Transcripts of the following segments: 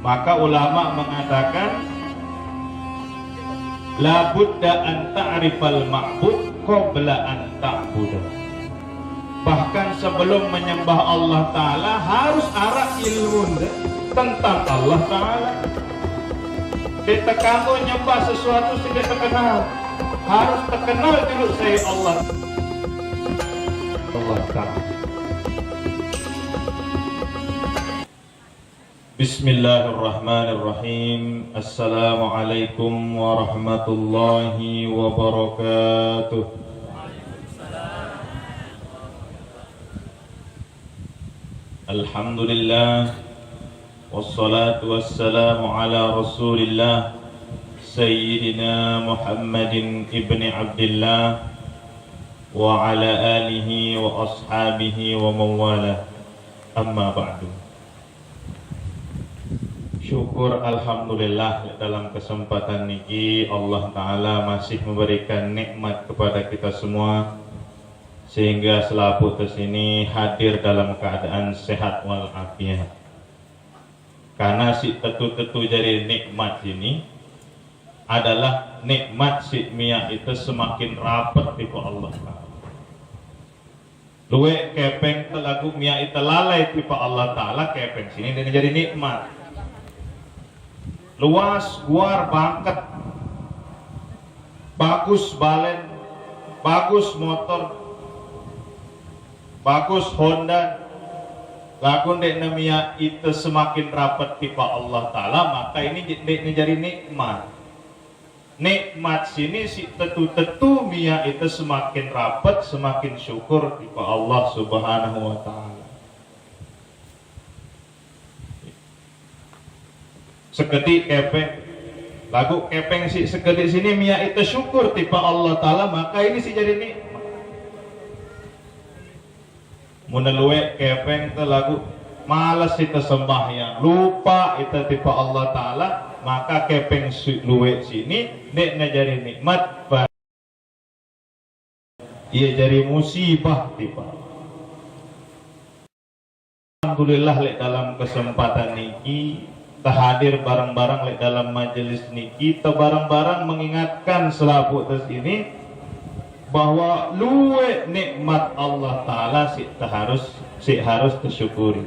Maka ulama mengatakan la budda an ta'rifal ma'bud qabla an ta'budu. Bahkan sebelum menyembah Allah Ta'ala harus arah ilmu tentang Allah Ta'ala. Kita kamu nyembah sesuatu tidak terkenal, harus terkenal dulu saya Allah Ta'ala. Bismillahirrahmanirrahim. Assalamualaikum warahmatullahi wabarakatuh. Alhamdulillah, wassalatu wassalamu ala rasulillah Sayyidina Muhammadin ibni Abdillah wa ala alihi wa ashabihi wa mawala. Amma ba'du. Syukur alhamdulillah dalam kesempatan niki Allah Ta'ala masih memberikan nikmat kepada kita semua sehingga selaku kesini hadir dalam keadaan sehat walafiat. Karena si tetu-tetu jadi nikmat ini adalah nikmat si mia itu semakin rapat di Allah Ta'ala. Luwe kepeng telagu mia itu lalai di Allah Ta'ala, kepeng sini dan jadi nikmat. Luas, guar, bangket, bagus balen, bagus motor, bagus Honda, lagu dek namanya itu semakin rapat tipe Allah Ta'ala, maka ini jadi nikmat. Nikmat sini si tetu-tetu mia itu semakin rapat, semakin syukur tipe Allah Subhanahu wa Ta'ala. Sekedik kepeng, lagu kepeng si sekedik sini mia itu syukur tipe Allah Ta'ala, maka ini si jadi nikmat. Menelue kepeng itu lagu malas itu sembahyang, lupa itu tipe Allah Ta'ala, maka kepeng si luwe sini neknya jadi nikmat, ia jadi musibah tipe. Alhamdulillah lek dalam kesempatan niki hadir bareng-bareng lek dalam majelis niki, kita bareng-bareng mengingatkan selaku atas ini bahwa luwe nikmat Allah Ta'ala si harus tersyukuri.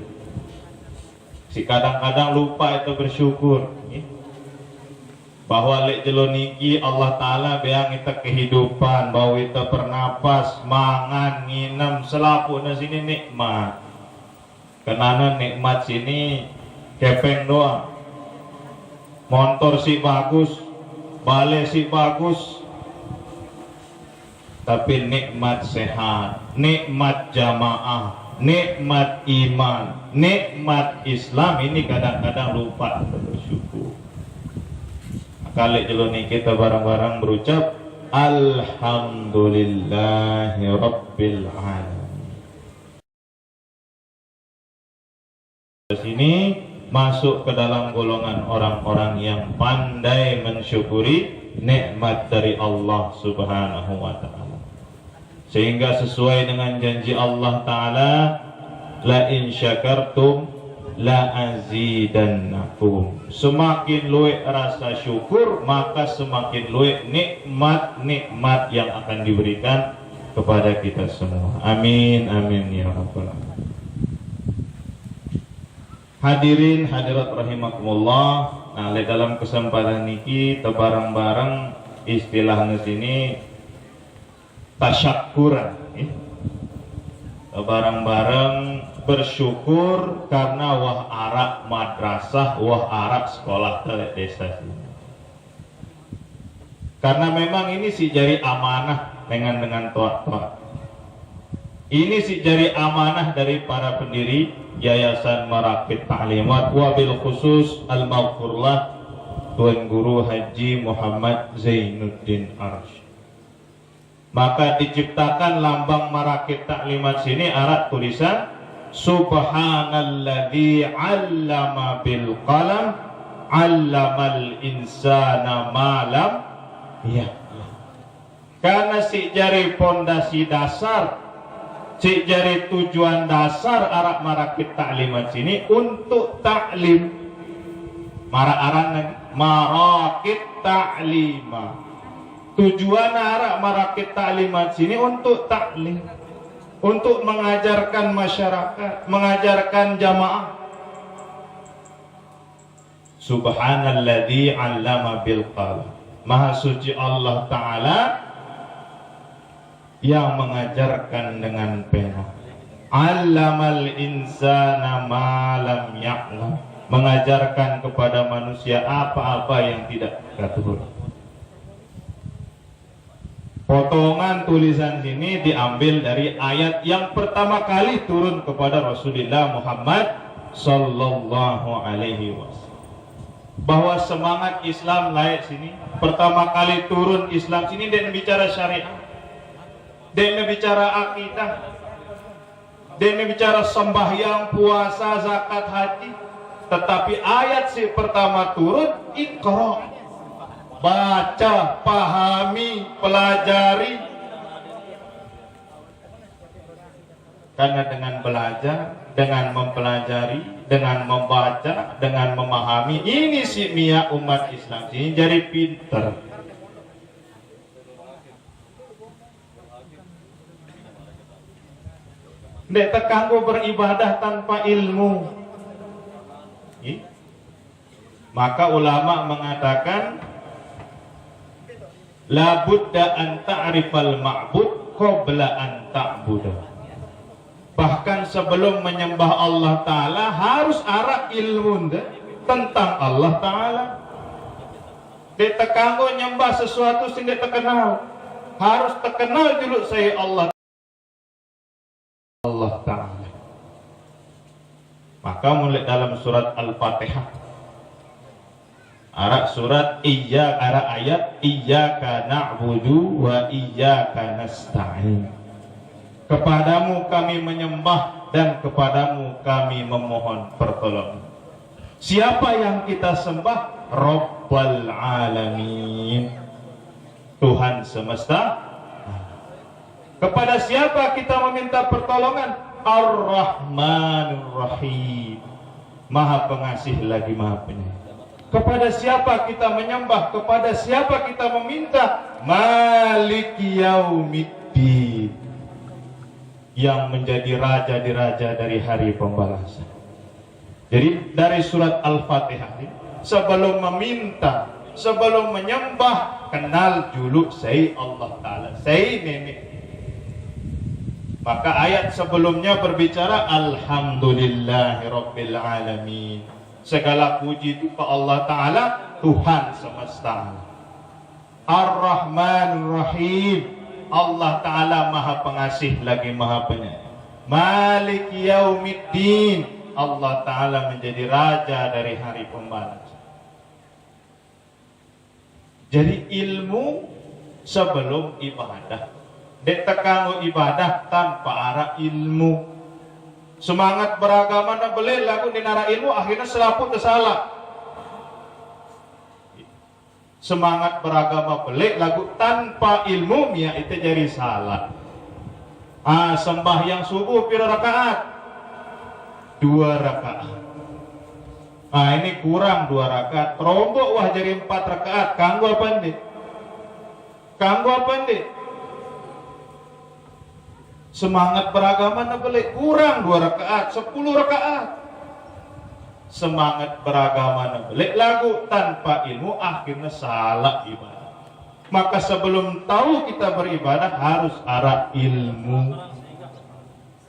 Si kadang-kadang lupa itu bersyukur bahwa lek jelo niki Allah Ta'ala beang kita kehidupan, bahwa kita bernapas, mangan, nginem, selaku atas ini nikmat. Kenana nikmat sini kepeng doang, motor si bagus, bale si bagus, tapi nikmat sehat, nikmat jamaah, nikmat iman, nikmat Islam ini kadang-kadang lupa bersyukur. Kali jeloni kita bareng-bareng berucap Alhamdulillahi Rabbil Alamin. Sini masuk ke dalam golongan orang-orang yang pandai mensyukuri nikmat dari Allah Subhanahu wa Ta'ala, sehingga sesuai dengan janji Allah Ta'ala, la in syakartum la azidannakum. Semakin luwe rasa syukur, maka semakin luwe nikmat-nikmat yang akan diberikan kepada kita semua. Amin amin ya rabbal alamin. Hadirin hadirat rahimakumullah. Nah, dalam kesempatan niki kita bareng-bareng istilahnya sini tasyakuran, bareng-bareng bersyukur karena wah arak madrasah, wah arak sekolah telek desa sini. Karena memang ini si jari amanah dengan toat-toat. Ini si jari amanah dari para pendiri Yayasan Marakit Ta'limat, wabil khusus al-maghfurlah Tuan Guru Haji Muhammad Zainuddin Arsh. Maka diciptakan lambang Marakit Ta'limat sini arat tulisan Subhanalladzi 'allama bil qalam 'allamal insana ma lam ya. Karena si jari pondasi dasar, si jari tujuan dasar Arab Marakit Ta'limat sini untuk taklim. Mara-aran marakit ta'lima. Tujuan arak marakit ta'limat sini untuk taklim, untuk mengajarkan masyarakat, mengajarkan jamaah. Subhanalladzi 'allama bil qalam. Maha suci Allah Ta'ala yang mengajarkan dengan pena. 'Allamal insana ma lam ya'lam. Mengajarkan kepada manusia apa-apa yang tidak ketahui. Potongan tulisan sini diambil dari ayat yang pertama kali turun kepada Rasulullah Muhammad sallallahu alaihi wasallam. Bahwa semangat Islam layak sini. Pertama kali turun Islam sini dia bicara syariat. Dia bicara akidah. Dia bicara sembahyang, puasa, zakat, haji. Tetapi ayat si pertama turun, Iqra. Baca, pahami, pelajari. Karena dengan belajar, dengan mempelajari, dengan membaca, dengan memahami, ini si mia umat Islam ini jadi pinter. Nggak terganggu beribadah tanpa ilmu. Maka ulama mengatakan la budda an ta'rifal ma'bud qabla an ta'budah. Bahkan sebelum menyembah Allah Ta'ala harus arah ilmu tentang Allah Ta'ala. Dia terganggu nyembah sesuatu sehingga terkenal. Harus terkenal dulu saya Allah Ta'ala. Maka mulai dalam surat Al-Fatihah, arah surat ayat iyyaka na'budu wa iyyaka nasta'in. Kepadamu kami menyembah dan kepadamu kami memohon pertolongan. Siapa yang kita sembah? Rabbal alamin, Tuhan semesta. Kepada siapa kita meminta pertolongan? Ar-Rahmanur Rahim, Maha Pengasih lagi Maha Penyayang. Kepada siapa kita menyembah? Kepada siapa kita meminta? Maliki Yaumiddin, yang menjadi raja di raja dari hari pembalasan. Jadi dari surat Al-Fatihah, sebelum meminta, sebelum menyembah, kenal dulu saya Allah Ta'ala, saya nenek. Maka ayat sebelumnya berbicara Alhamdulillahirabbil alamin. Segala puji itu ke Allah Ta'ala, Tuhan semesta. Ar-Rahmanur Rahim, Allah Ta'ala Maha Pengasih lagi Maha Penyayang. Maliki Yaumiddin, Allah Ta'ala menjadi raja dari hari pembalasan. Jadi ilmu sebelum ibadah. Dek tekangu ibadah tanpa arah ilmu. Semangat beragama na boleh lagu dinara ilmu, akhirnya selaput tersalah. Semangat beragama boleh lagu tanpa ilmu, ya itu jadi salah. Sembahyang subuh pira rakaat? 2 rakaat. Ini kurang 2 rakaat. Rombok wah jadi 4 rakaat. Kanggo apa nih? Kanggo apa nih? Semangat beragama na boleh kurang 2 rakaat, 10 rakaat. Semangat beragama na boleh lagu tanpa ilmu, akhirnya salah ibadah. Maka sebelum tahu kita beribadah harus arah ilmu.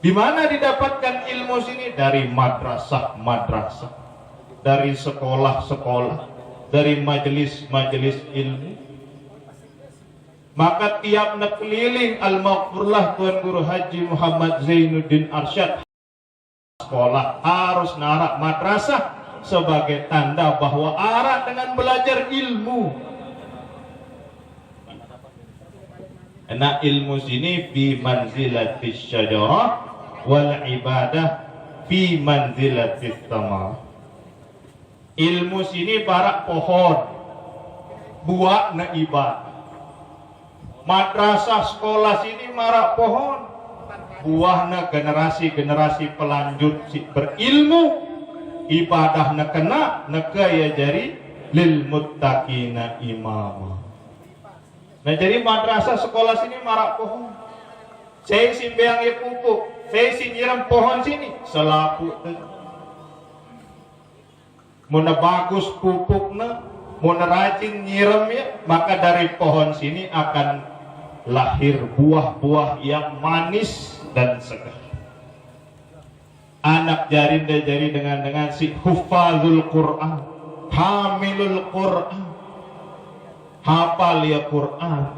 Di mana didapatkan ilmu sini? Dari madrasah, dari sekolah-sekolah, dari majelis-majelis ilmu. Maka tiap nak keliling Al-Maghfurlah Tuan Guru Haji Muhammad Zainuddin Arsyad, sekolah harus narak madrasah sebagai tanda bahwa arah dengan belajar ilmu. Karena ilmu sini fi manzilatis syajarah wal ibadah fi manzilatis tamar. Ilmu sini barak pohon, buah na ibadah. Madrasah sekolah sini marak pohon, buahnya generasi-generasi pelanjut si berilmu. ibadah na kena nakaya jari lil muttaqina imama. Nah jadi madrasah sekolah sini marak pohon. Saya simbeang ya pupuk, saya sinyiram pohon sini selaku. Muna bagus pupuknya, muna rajin nyiramnya, maka dari pohon sini akan lahir buah-buah yang manis dan segar. Anak jarinda jari dengan si hufazul Quran, hamilul Quran, hafal ya Quran,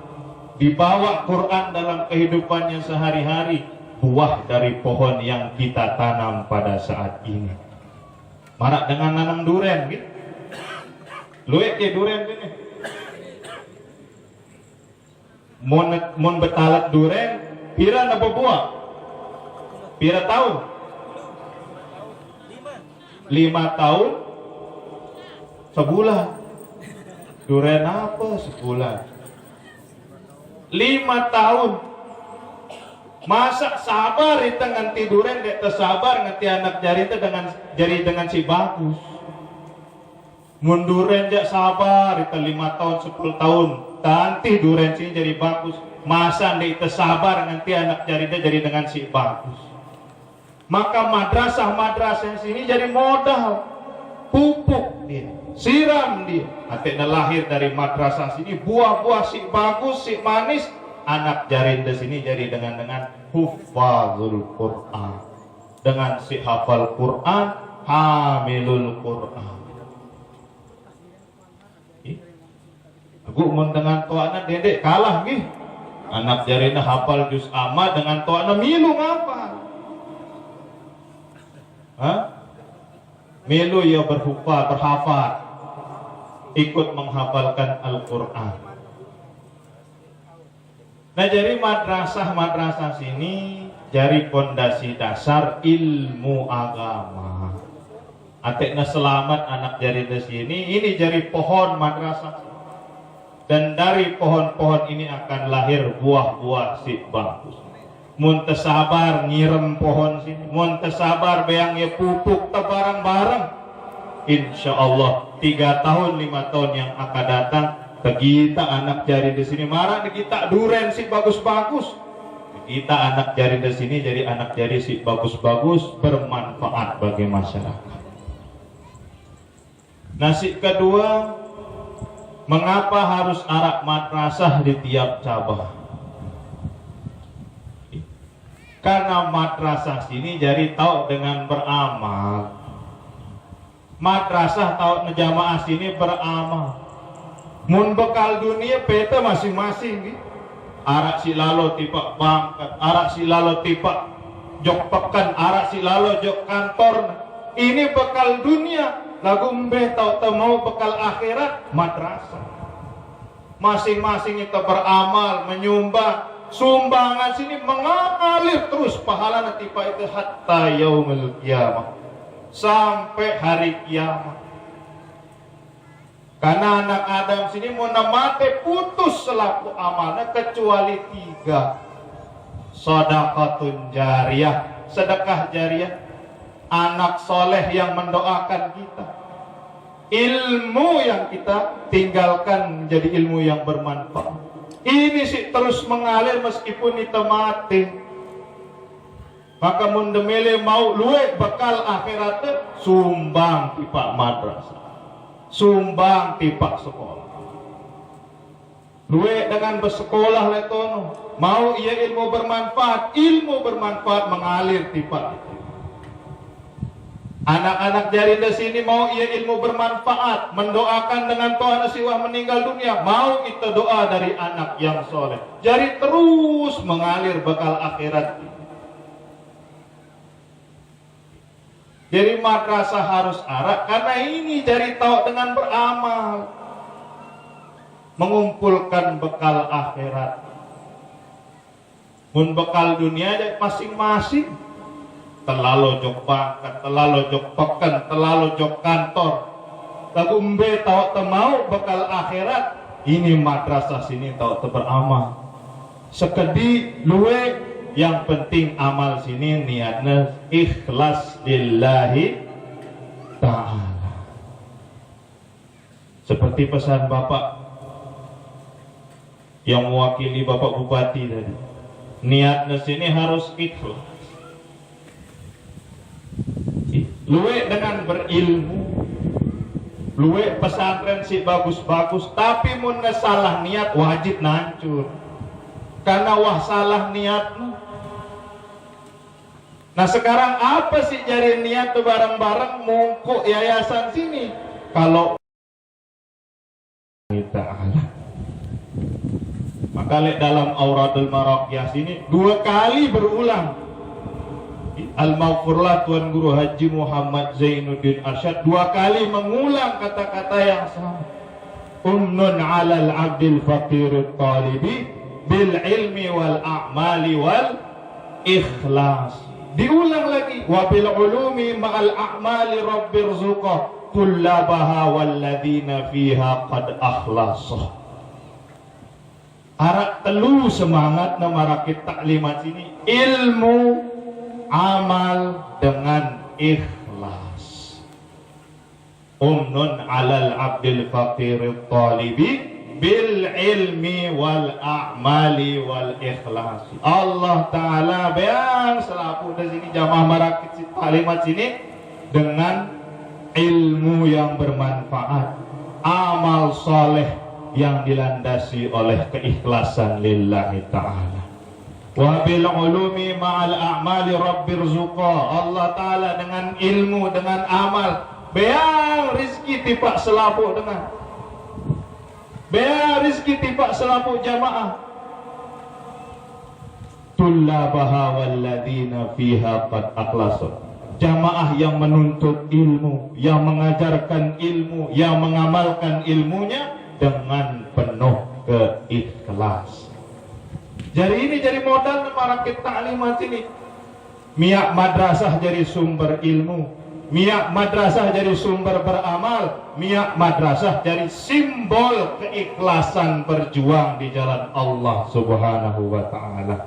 dibawa Quran dalam kehidupannya sehari-hari, buah dari pohon yang kita tanam pada saat ini. Marak dengan nanam duren gitu. Luek ke duren ini. Mon betalat duren, pira na buah? Pira tahun? 5 tahun sebulan. Duren apa sebulan? 5 tahun. Masa sabar itu nganti duren dek tersabar nganti anak jari itu dengan si bagus. Munduren jak sabar itu 5 tahun 10 tahun. Nanti duren sini jadi bagus. Masa dek tersabar nganti anak jari itu jadi dengan si bagus. Maka madrasah sini jadi modal, pupuk dia, siram dia. Akhirnya lahir dari madrasah sini buah-buah si bagus, si manis. Anak jarinda sini jadi dengan hufazul Quran, dengan si hafal Quran, hamilul Quran. Aku mun dengan tuana dedek kalah gih. Anak jarinda hafal juz amma dengan tuana milu ngapa? Milu ya berhafal, ikut menghafalkan Al-Quran. Nah jadi madrasah sini jadi pondasi dasar ilmu agama. Atekna selamat anak jari di sini, ini jadi pohon madrasah. Dan dari pohon-pohon ini akan lahir buah-buah si bagus. Mun sabar nyirem pohon sini, mun sabar beang ya pupuk barang-barang. Insya Allah 3 tahun 5 tahun yang akan datang kita anak jari di sini marah kita duren si bagus-bagus. Kita anak jari di sini jadi anak jari si bagus-bagus bermanfaat bagi masyarakat. Nasib kedua, mengapa harus arak madrasah di tiap cabang? Karena madrasah sini jadi tahu dengan beramal. Madrasah tahu ngejamaah sini beramal. Mun bekal dunia peta masing-masing. Arak si lalo tipak bangkat, arak si lalo tipak jok pekan, arak si lalo jok kantor. Ini bekal dunia. Lagu mbe tahu mau bekal akhirat madrasah. Masing-masing itu beramal, menyumbang. Sumbangan sini mengalir terus pahala nanti pak itu hatta yaumul kiamah, sampai hari kiamat. Karena anak Adam sini mau mati putus selaku amalnya kecuali 3. Sedekahun jariyah, sedekah jariyah, anak soleh yang mendoakan kita, ilmu yang kita tinggalkan menjadi ilmu yang bermanfaat. Ini sih terus mengalir meskipun itu mati. Maka mundemele mau luwe bekal akhiratnya sumbang tipak madrasah, sumbang tipak sekolah. Luwe dengan bersekolah letono, mau ia ilmu bermanfaat mengalir tipak itu. Anak-anak jarinda sini mau ia ilmu bermanfaat, mendoakan dengan Tuhan siwah meninggal dunia, mau kita doa dari anak yang soleh. Jadi terus mengalir bekal akhirat. Jadi madrasah harus arak karena ini jadi tahu dengan beramal, mengumpulkan bekal akhirat. Mun bekal dunia masing-masing. Terlalu jok pangkat, terlalu jok pekan, terlalu jok kantor. Lagu mbe tahu temau bekal akhirat. Ini madrasah sini tahu beramal. Sekedi luwe yang penting amal sini niatnya ikhlas lillahi ta'ala. Seperti pesan Bapak yang mewakili Bapak Bupati tadi, niatnya sini harus ikhlas. Luwe dengan berilmu, luwe pesantren si bagus-bagus, tapi mun salah niat wajib nancur. Karena wah salah niatmu. Nah sekarang apa sih jari niat tuh bareng-bareng mungkuk yayasan sini? Kalau ta'ala. Maka dalam Auradul Maraqiyah sini 2 kali berulang Al-Maghfurlah Tuan Guru Haji Muhammad Zainuddin Arsyad 2 kali mengulang kata-kata yang sama. Umnun 'alal 'abdil faqirut talibi bil ilmi wal a'mali wal ikhlas. Diulang lagi, wa bil ulumi ma'al a'mali rabbirzuqah kullabaha walladina fiha qad akhlasa. Arak telu semangat na marakit taklimat sini, ilmu, amal dengan ikhlas. Umnun 'alal 'abdil faqirut talibi bil ilmi wal a'mali wal ikhlas. Allah Ta'ala bayang selaku dari sini jamaah marakit taklimat sini dengan ilmu yang bermanfaat, amal soleh yang dilandasi oleh keikhlasan lillahi ta'ala. Wa bil ulumi ma'al a'mali rabbirzuqa. Allah Ta'ala dengan ilmu, dengan amal beang rizki tipak selapu dengan beang rizki tipak selapu jamaah. Tullabaha walladina fiha qad akhlasu. Jamaah yang menuntut ilmu, yang mengajarkan ilmu, yang mengamalkan ilmunya dengan penuh keikhlas. Jadi ini jadi modal marakit taklimat ini. Miak madrasah jadi sumber ilmu, miak madrasah jadi sumber beramal, miak madrasah jadi simbol keikhlasan berjuang di jalan Allah Subhanahu wa ta'ala.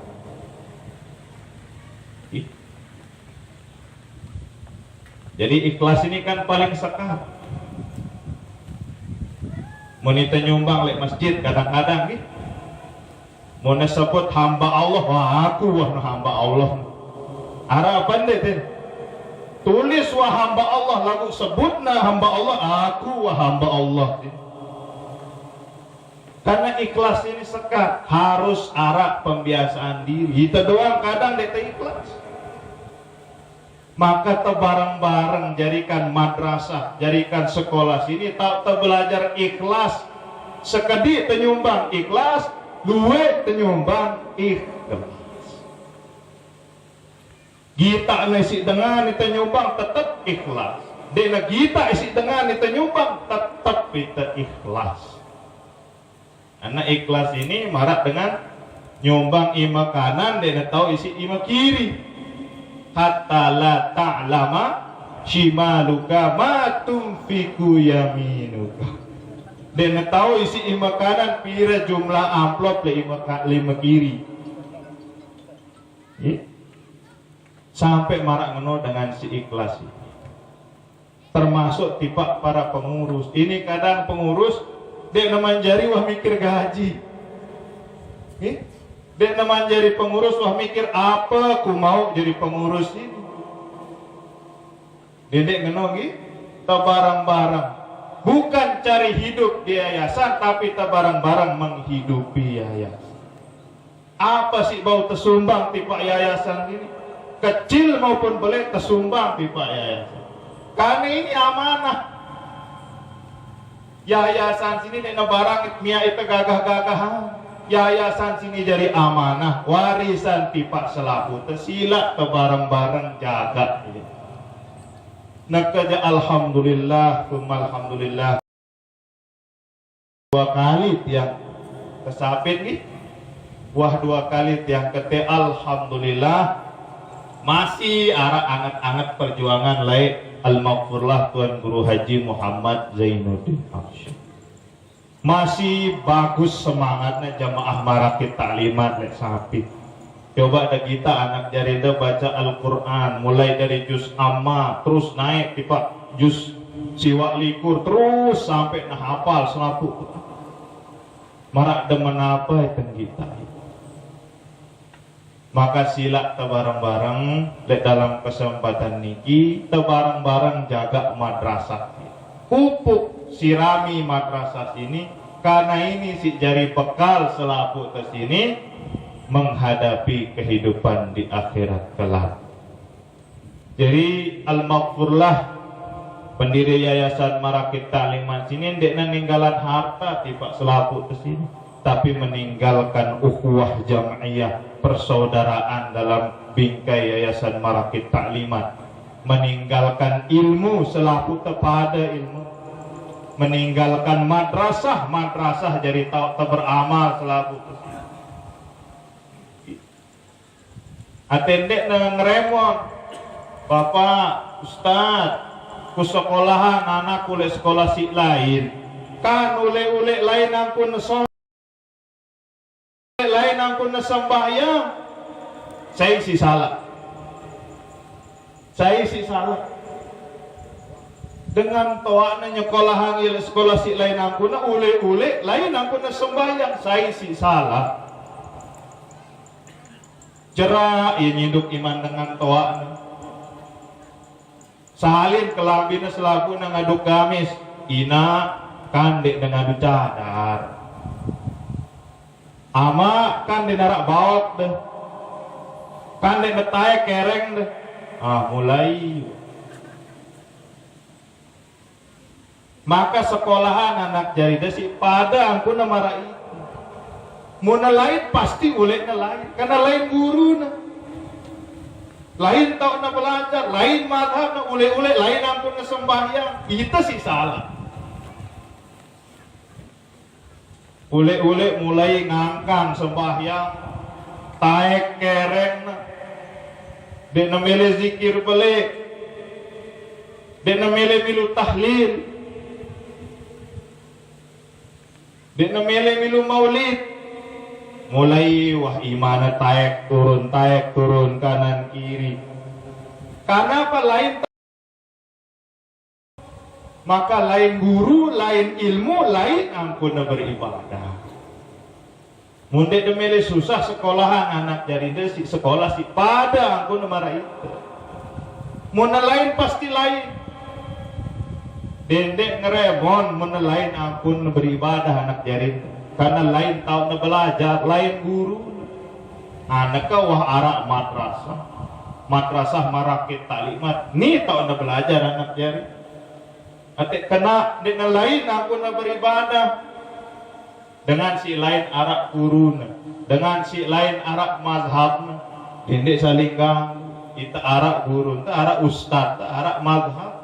Jadi ikhlas ini kan paling sekar. Monita nyumbang lek masjid kadang-kadang gitu. Mau sebut hamba Allah, wah aku wah hamba Allah. Harapan deh, tulis wah hamba Allah, lalu sebutna hamba Allah, aku wah hamba Allah. Karena ikhlas ini sekar, harus arak pembiasaan diri. Kita doang kadang deh ikhlas. Maka bareng-bareng jadikan madrasah, jadikan sekolah sini tak belajar ikhlas. Sekedi penyumbang ikhlas, luwe penyumbang ikhlas. Kita ngisi dengan itu nyumbang tetap ikhlas. Dena kita isi dengan itu nyumbang tetap kita ikhlas. Karena ikhlas ini marak dengan nyumbang ima kanan, dena tahu isi ima kiri. Hatta la ta'lama shimaluka ma tunfiku yaminuka. Dan tahu isi ima kanan pira jumlah amplop lima kiri. Sampai marak ngeno dengan si ikhlas. Termasuk tipe para pengurus. Ini kadang pengurus dia manjari wah mikir gaji. Dia namanya jadi pengurus, wah mikir apa ku mau jadi pengurus ini. Dedek ngenogi, barang-barang. Bukan cari hidup di yayasan, tapi barang-barang menghidupi yayasan. Apa sih bau tersumbang tipe yayasan ini? Kecil maupun boleh tersumbang tipe yayasan. Karena ini amanah. Yayasan sini nek barang mia itu gagah-gagahan. Yayasan sini jadi amanah, warisan tipak selaku tersilak ke bareng-bareng jaga. Nakaja alhamdulillah, alhamdulillah. 2 kali tiang kesapit nih, wah 2 kali tiang kete alhamdulillah. Masih arah anget-anget perjuangan lain Al-Maghfurlah Tuan Guru Haji Muhammad Zainuddin Arsyad. Masih bagus semangatnya jamaah marakit taklimat lek sapi. Coba ada kita anak jarida baca Al-Quran mulai dari juz amma terus naik tiba juz siwak likur terus sampai nah hafal selapu marak demen apa itu kita. Maka sila tebarang-barang dalam kesempatan niki tebarang-barang jaga madrasah pupuk sirami madrasah ini karena ini si jari bekal selapu ke sini menghadapi kehidupan di akhirat kelak. Jadi Al-Maghfurlah pendiri Yayasan Marakit Ta'limat sini ndekna ninggalan harta tiba selaku ke sini, tapi meninggalkan ukhuwah jam'iyah persaudaraan dalam bingkai Yayasan Marakit Ta'limat, meninggalkan ilmu selaku tepada ilmu, meninggalkan madrasah jadi tahu beramal selaku ke sini. Atendek ngeremon Bapak Ustaz ku sekolahan anak kuliah sekolah si lain kan ule lain angkun lain angkun sembahyang saya si salah dengan toaknya nyekolahan sekolah si lain angkun ule lain angkun sembahyang saya si salah jerak ia nyinduk iman dengan toaknya salin kelambina selaku ngaduk gamis ina kandek dengan cadar ama kan dinarak baut deh kandek betai kereng deh mulai maka sekolahan anak jarida si pada angku nama itu muna lain pasti ulek lain karena lain guru lain tau na belajar lain madhab na ule lain ampun na sembahyang kita sih salah ule mulai ngangkang sembahyang taek kereng na dek na mele zikir balik dek na mele milu tahlil dek na mele milu maulid mulai wah imana taek turun kanan kiri karena apa lain maka lain guru lain ilmu lain ampun beribadah munde demele susah sekolahan anak jarida si sekolah si pada ampun marah itu muna lain pasti lain dendek ngeremon muna lain ampun beribadah anak jarida karena lain tahu na belajar lain guru anak wah arak madrasah Marakit Ta'limat ni tahu na belajar anak jari ate kena dengan lain aku na beribadah dengan si lain arak guru dengan si lain arak mazhab dendek saling ganggu kita arak guru kita arak ustad arak mazhab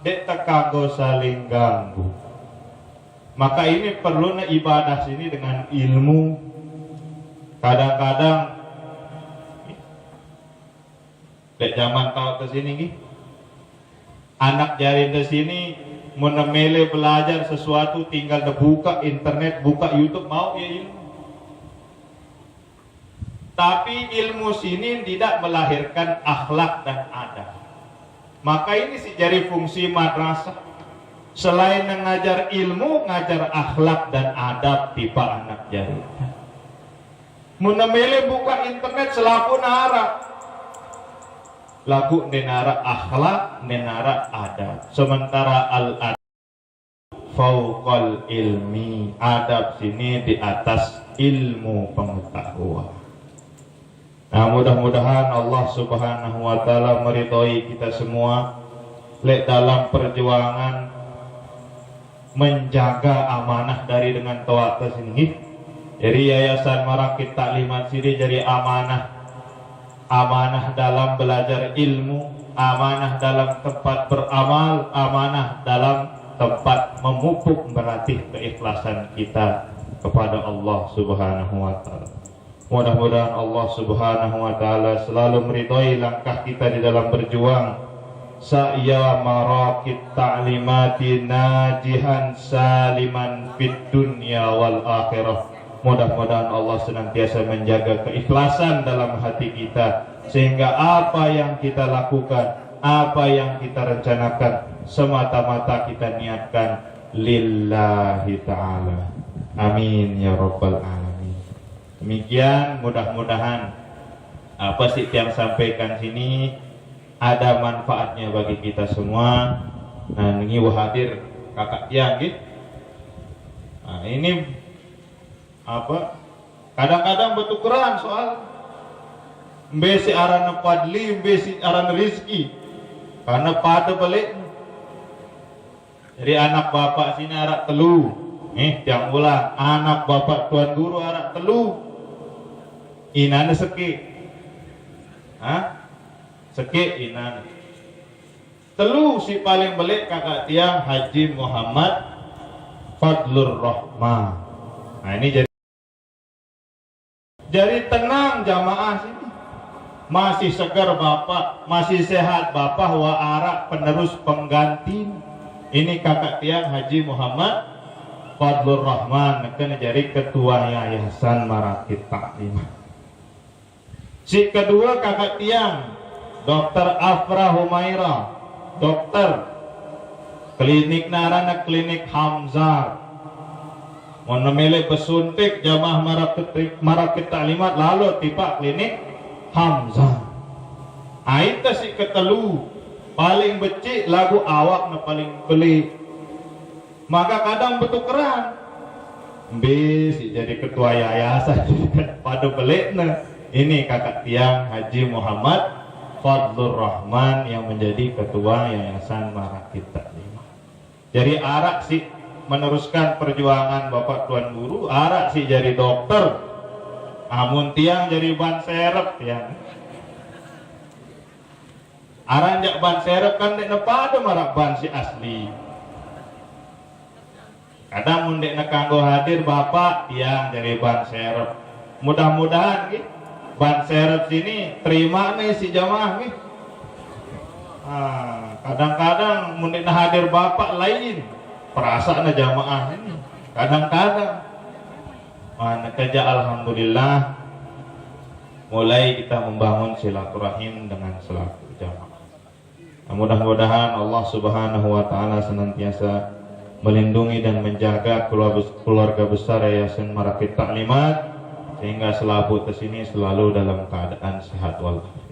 dek tekago saling ganggu. Maka ini perlu na ibadah sini dengan ilmu. Kadang-kadang dek zaman tahu ke sini nih. Anak jari ke sini menemele belajar sesuatu tinggal buka internet, buka YouTube mau ya ilmu. Tapi ilmu sini tidak melahirkan akhlak dan adab. Maka ini sih jadi fungsi madrasah. Selain mengajar ilmu, ngajar akhlak dan adab tipe anak jari. Menemele buka internet selaku nara. Lagu nenara akhlak, nenara adab. Sementara al-adab fauqal ilmi. Adab sini di atas ilmu pengetahuan. Nah, mudah-mudahan Allah Subhanahu wa taala meridhoi kita semua lek dalam perjuangan menjaga amanah dari dengan toa kesini. Jadi Yayasan Marakit Ta'limat sini jadi amanah dalam belajar ilmu, amanah dalam tempat beramal, amanah dalam tempat memupuk meratih keikhlasan kita kepada Allah Subhanahu wa taala. Mudah-mudahan Allah Subhanahu wa taala selalu meridhai langkah kita di dalam berjuang Sa'ya Marakit Ta'limati najihan saliman fid dunya wal akhirah Mudah-mudahan Allah senantiasa menjaga keikhlasan dalam hati kita, sehingga apa yang kita lakukan, apa yang kita rencanakan, semata-mata kita niatkan lillahi ta'ala. Amin ya rabbal alamin. Demikian, mudah-mudahan apa sih yang sampaikan sini ada manfaatnya bagi kita semua. Nah, ini hadir kakak tiang gitu. Nah, ini apa? Kadang-kadang bertukeran soal mbesi arana padli, mbesi arana rizki, karena pada balik. Jadi anak bapak sini arak telu, tiang ulang anak bapak tuan guru arak telu, inana seki, seki inana telu si paling balik kakak tiang Haji Muhammad Fadlur Rahman. Nah ini jadi tenang jamaah sini, masih segar bapak, masih sehat bapak, wa arak penerus pengganti. Ini kakak tiang Haji Muhammad Fadlur Rahman, kena jadi ketua Yayasan Marakit Taklim. Si kedua kakak tiang Dr. Afra Humaira, dokter klinik narana klinik Hamzah. Menemele pesuntik jamaah Marakit Taklimat lalu tiba klinik Hamzah. Aita si ketelu paling becik lagu awak na paling beli. Maka kadang bertukeran. Si jadi ketua yayasan pada belik na. Ini kakak tiang Haji Muhammad Fadlur Rahman yang menjadi ketua Yayasan Marakit Taklimat. Jadi arak si meneruskan perjuangan bapak tuan guru, arak si jadi dokter, amun tiang jadi ban serep tiang. Aranjak ban serep kan dek pada marak ban si asli. Kadang mundek na kanggo hadir bapak tiang jadi ban serep. Mudah-mudahan gitu ban serep sini terima nih si jamaah nih. Kadang-kadang mundek na hadir bapak lain. Perasaan jamaah ini kadang-kadang mana kerja alhamdulillah mulai kita membangun silaturahim dengan selaku jamaah. Nah, mudah-mudahan Allah Subhanahu wa taala senantiasa melindungi dan menjaga keluarga besar Yayasan Marakit Taklimat sehingga selaput kesini selalu dalam keadaan sehat walafiat.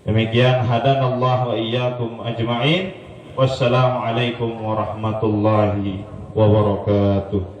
Demikian hadanallahu wa iyyakum ajma'in. Wassalamualaikum warahmatullahi wabarakatuh.